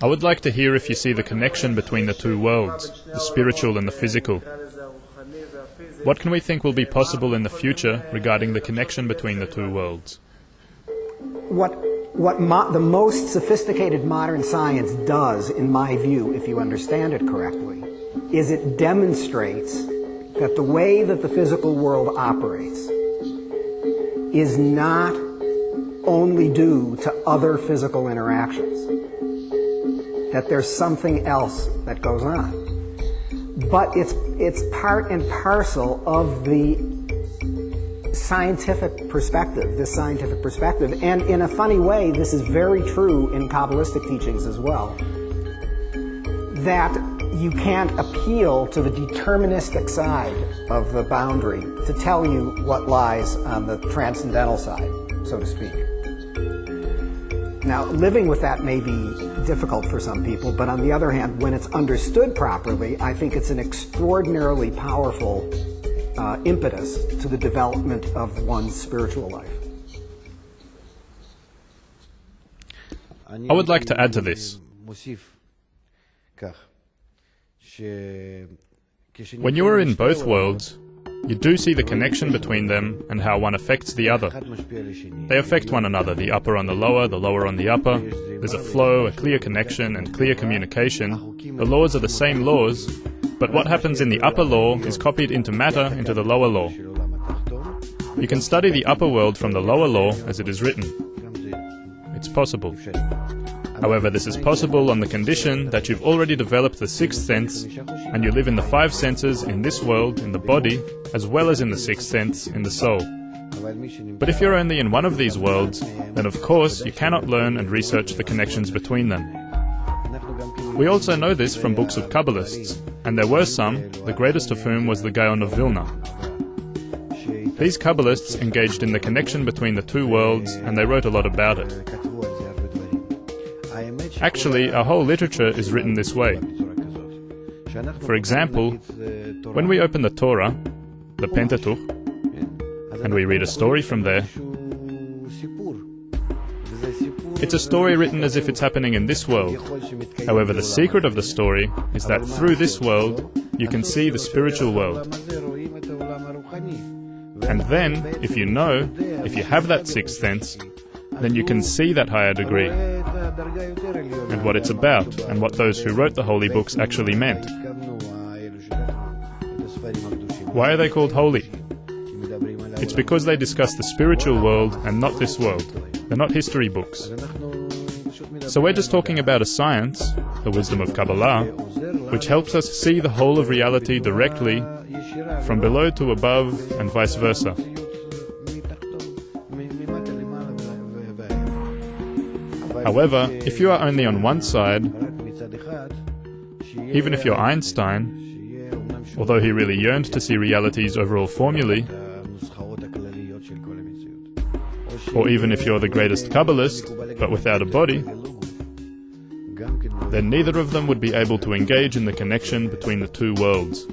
I would like to hear if you see the connection between the two worlds, the spiritual and the physical. What can we think will be possible in the future regarding the connection between the two worlds? The most sophisticated modern science does, in my view, if you understand it correctly, is it demonstrates that the way that the physical world operates is not only due to other physical interactions, that there's something else that goes on. But it's part and parcel of the scientific perspective, and in a funny way, this is very true in Kabbalistic teachings as well, that you can't appeal to the deterministic side of the boundary to tell you what lies on the transcendental side, so to speak. Now, living with that may be difficult for some people, but on the other hand, when it's understood properly, I think it's an extraordinarily powerful impetus to the development of one's spiritual life. I would like to add to this. When you are in both worlds, you do see the connection between them and how one affects the other. They affect one another, the upper on the lower on the upper. There's a flow, a clear connection, and clear communication. The laws are the same laws, but what happens in the upper law is copied into matter into the lower law. You can study the upper world from the lower law as it is written. It's possible. However, this is possible on the condition that you've already developed the sixth sense and you live in the five senses in this world, in the body, as well as in the sixth sense, in the soul. But if you're only in one of these worlds, then of course you cannot learn and research the connections between them. We also know this from books of Kabbalists, and there were some, the greatest of whom was the Gaon of Vilna. These Kabbalists engaged in the connection between the two worlds, and they wrote a lot about it. Actually, our whole literature is written this way. For example, when we open the Torah, the Pentateuch, and we read a story from there, it's a story written as if it's happening in this world. However, the secret of the story is that through this world, you can see the spiritual world. And then, if you have that sixth sense, then you can see that higher degree, and what it's about, and what those who wrote the holy books actually meant. Why are they called holy? It's because they discuss the spiritual world and not this world. They're not history books. So we're just talking about a science, the wisdom of Kabbalah, which helps us see the whole of reality directly, from below to above, and vice versa. However, if you are only on one side, even if you're Einstein, although he really yearned to see reality's overall formulae, or even if you're the greatest Kabbalist, but without a body, then neither of them would be able to engage in the connection between the two worlds.